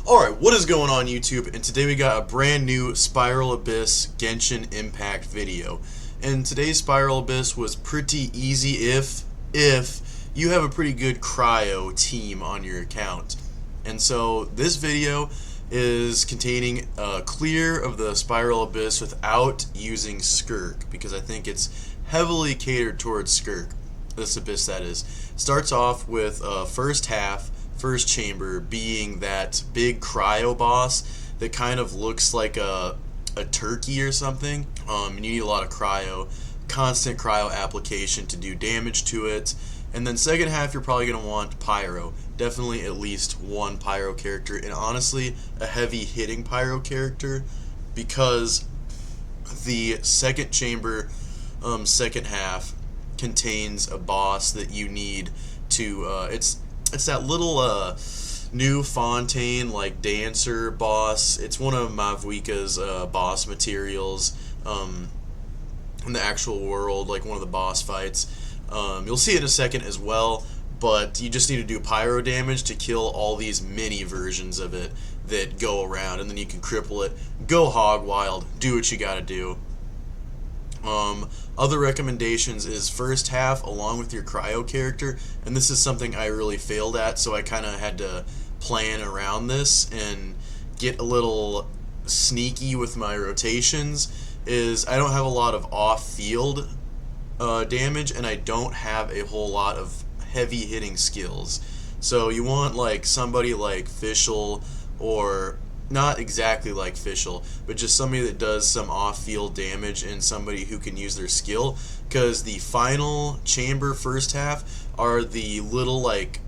Alright, what is going on YouTube? And today we got a brand new Spiral Abyss Genshin Impact video. And today's Spiral Abyss was pretty easy if you have a pretty good cryo team on your account. And so this video is containing a clear of the Spiral Abyss without using Skirk, because I think it's heavily catered towards Skirk. This Abyss, that is. Starts off with first chamber being that big cryo boss that kind of looks like a turkey or something. And you need a lot of cryo, constant cryo application to do damage to it. And then second half, you're probably going to want pyro. Definitely at least one pyro character, and honestly a heavy hitting pyro character, because the second chamber, second half contains a boss that you need to it's that little new Fontaine like dancer boss. It's one of Mavwika's boss materials in the actual world, like one of the boss fights. You'll see it in a second as well, but you just need to do pyro damage to kill all these mini versions of it that go around, and then you can cripple it, go hog wild, do what you gotta do. Other recommendations is first half along with your cryo character, and this is something I really failed at, so I kind of had to plan around this and get a little sneaky with my rotations. Is I don't have a lot of off-field damage, and I don't have a whole lot of heavy hitting skills. So you want like somebody like Fischl, or not exactly like Fischl, but just somebody that does some off-field damage and somebody who can use their skill, because the final chamber first half are the little like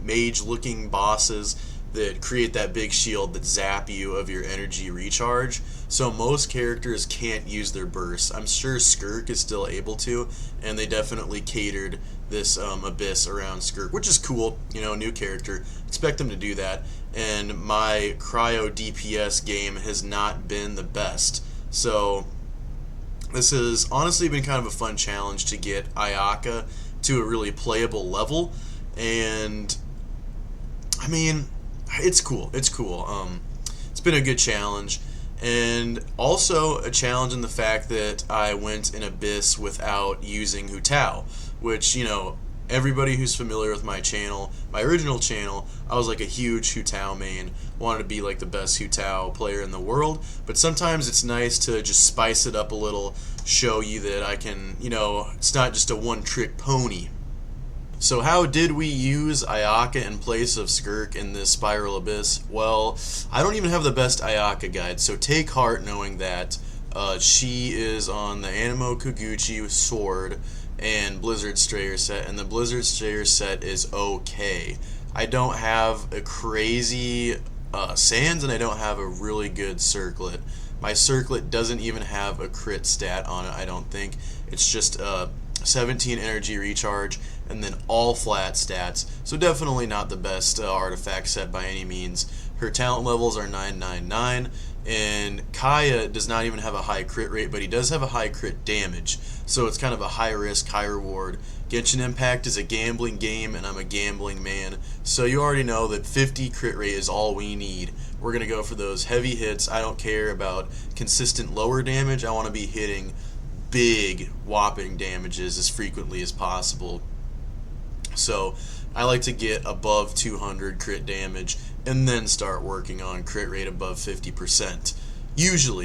mage-looking bosses that create that big shield that zap you of your energy recharge. So most characters can't use their bursts. I'm sure Skirk is still able to, and they definitely catered this Abyss around Skirk, which is cool. You know, new character. Expect them to do that. And my cryo DPS game has not been the best. So this has honestly been kind of a fun challenge to get Ayaka to a really playable level. And I mean, it's cool. It's cool. It's been a good challenge, and also a challenge in the fact that I went in Abyss without using Hu Tao, which, you know, everybody who's familiar with my channel, my original channel, I was like a huge Hu Tao main, wanted to be like the best Hu Tao player in the world, but sometimes it's nice to just spice it up a little, show you that I can, you know, it's not just a one-trick pony. So how did we use Ayaka in place of Skirk in this Spiral Abyss? Well, I don't even have the best Ayaka guide, so take heart knowing that she is on the Anemo Koguchi sword and Blizzard Strayer set, and the Blizzard Strayer set is okay. I don't have a crazy Sands, and I don't have a really good Circlet. My Circlet doesn't even have a crit stat on it, I don't think. It's just 17 energy recharge, and then all flat stats, so definitely not the best artifact set by any means. Her talent levels are 999, and Kaya does not even have a high crit rate, but he does have a high crit damage, so it's kind of a high risk, high reward. Genshin Impact is a gambling game, and I'm a gambling man, so you already know that 50 crit rate is all we need. We're going to go for those heavy hits. I don't care about consistent lower damage. I want to be hitting big whopping damages as frequently as possible. So I like to get above 200 crit damage and then start working on crit rate above 50%.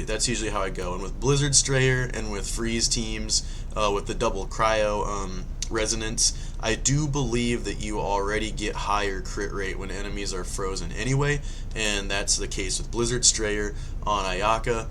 That's usually how I go. And with Blizzard Strayer and with Freeze teams, with the double cryo resonance, I do believe that you already get higher crit rate when enemies are frozen anyway, and that's the case with Blizzard Strayer on Ayaka.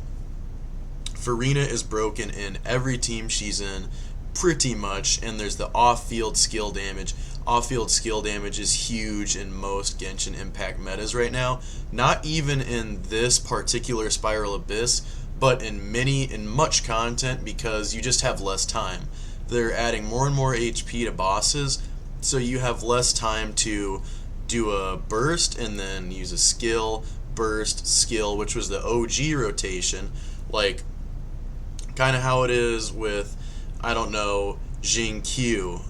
Farina is broken in every team she's in, pretty much, and there's the off-field skill damage. Off-field skill damage is huge in most Genshin Impact metas right now. Not even in this particular Spiral Abyss, but in much content, because you just have less time. They're adding more and more HP to bosses, so you have less time to do a burst and then use a skill, burst, skill, which was the OG rotation, like kind of how it is with, I don't know, Jing Q.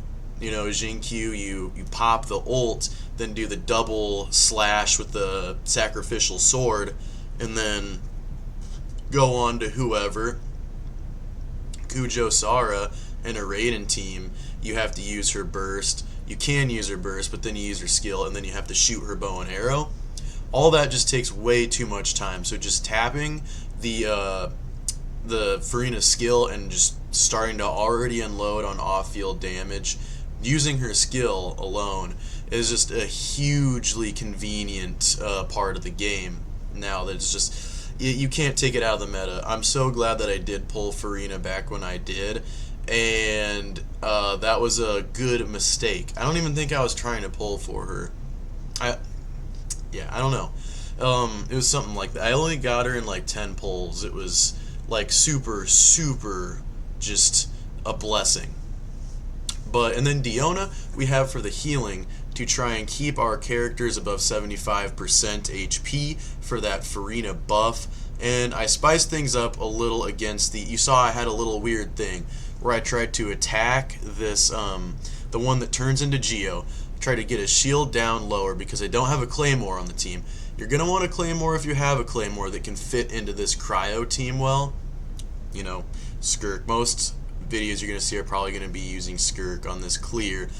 You know, Jing Q, you pop the ult, then do the double slash with the sacrificial sword, and then go on to whoever. Kujo Sara and a Raiden team, you have to use her burst. You can use her burst, but then you use her skill, and then you have to shoot her bow and arrow. All that just takes way too much time. So just tapping the Furina's skill and just starting to already unload on off-field damage, using her skill alone, is just a hugely convenient part of the game. Now that it's just, you can't take it out of the meta. I'm so glad that I did pull Furina back when I did, and that was a good mistake. I don't even think I was trying to pull for her. I don't know. It was something like that. I only got her in like 10 pulls. It was like super just a blessing. And then Diona we have for the healing, to try and keep our characters above 75% HP for that Furina buff. And I spiced things up a little against you saw I had a little weird thing where I tried to attack this, the one that turns into Geo, try to get his shield down lower because I don't have a Claymore on the team. You're going to want a Claymore if you have a Claymore that can fit into this cryo team well. You know, Skirk. Most videos you're going to see are probably going to be using Skirk on this clear,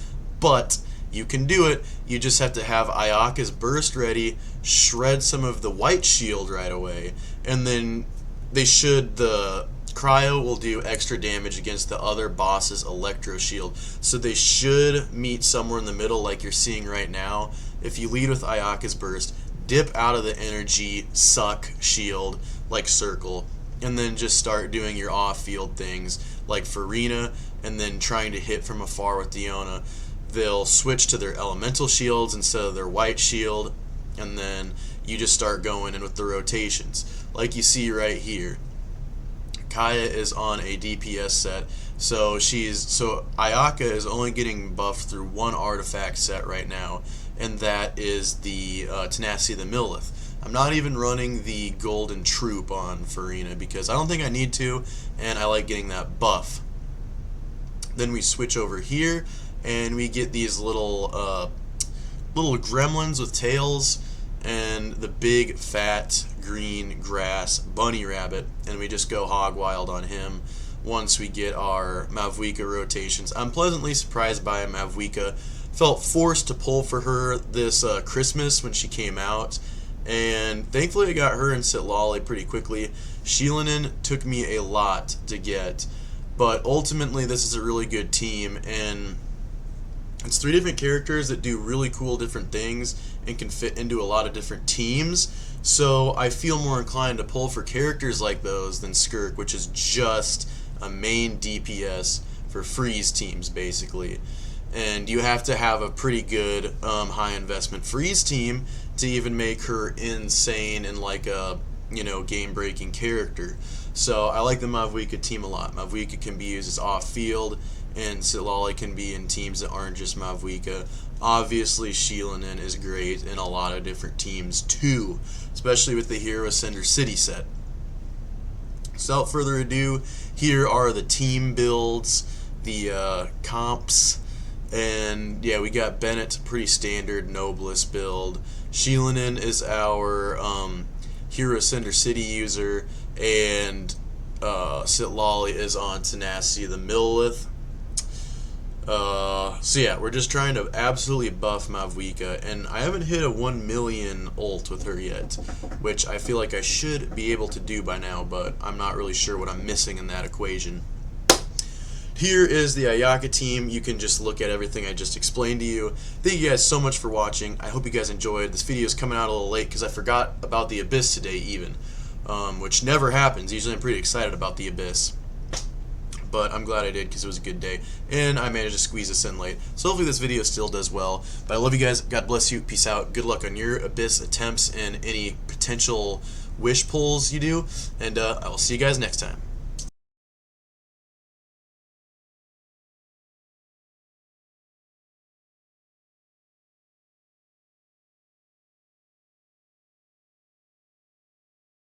but you can do it. You just have to have Ayaka's burst ready, shred some of the white shield right away, and then the cryo will do extra damage against the other boss's electro shield. So they should meet somewhere in the middle like you're seeing right now. If you lead with Ayaka's burst, dip out of the energy, suck shield, like circle, and then just start doing your off-field things like Furina, and then trying to hit from afar with Diona. They'll switch to their elemental shields instead of their white shield, and then you just start going in with the rotations. Like you see right here, Kaya is on a DPS set, so Ayaka is only getting buffed through one artifact set right now, and that is the Tenacity of the Millith. I'm not even running the Golden Troop on Furina because I don't think I need to, and I like getting that buff. Then we switch over here, and we get these little gremlins with tails, and the big fat green grass bunny rabbit, and we just go hog wild on him once we get our Mavwika rotations. I'm pleasantly surprised by Mavwika. Felt forced to pull for her this Christmas when she came out, and thankfully I got her in Sitlali pretty quickly. Sheelanin took me a lot to get, but ultimately this is a really good team, and it's 3 different characters that do really cool different things and can fit into a lot of different teams. So I feel more inclined to pull for characters like those than Skirk, which is just a main DPS for freeze teams basically. And you have to have a pretty good high investment freeze team to even make her insane and like a game breaking character. So I like the Mavwika team a lot. Mavwika can be used as off field, and Sitlali can be in teams that aren't just Mavwika. Obviously, Sheelanin is great in a lot of different teams too, especially with the Hero Ascender City set. So without further ado, here are the team builds, the comps, and yeah, we got Bennett, pretty standard Noblest build. Sheelanin is our Hero Ascender City user, and Sitlali is on Tenacity of the Millith. So yeah, we're just trying to absolutely buff Mavwika, and I haven't hit a 1 million ult with her yet, which I feel like I should be able to do by now, but I'm not really sure what I'm missing in that equation. Here is the Ayaka team. You can just look at everything I just explained to you. Thank you guys so much for watching. I hope you guys enjoyed. This video is coming out a little late because I forgot about the Abyss today even, which never happens. Usually I'm pretty excited about the Abyss, but I'm glad I did because it was a good day, and I managed to squeeze this in late. So hopefully this video still does well. But I love you guys. God bless you. Peace out. Good luck on your Abyss attempts and any potential wish pulls you do, and I will see you guys next time.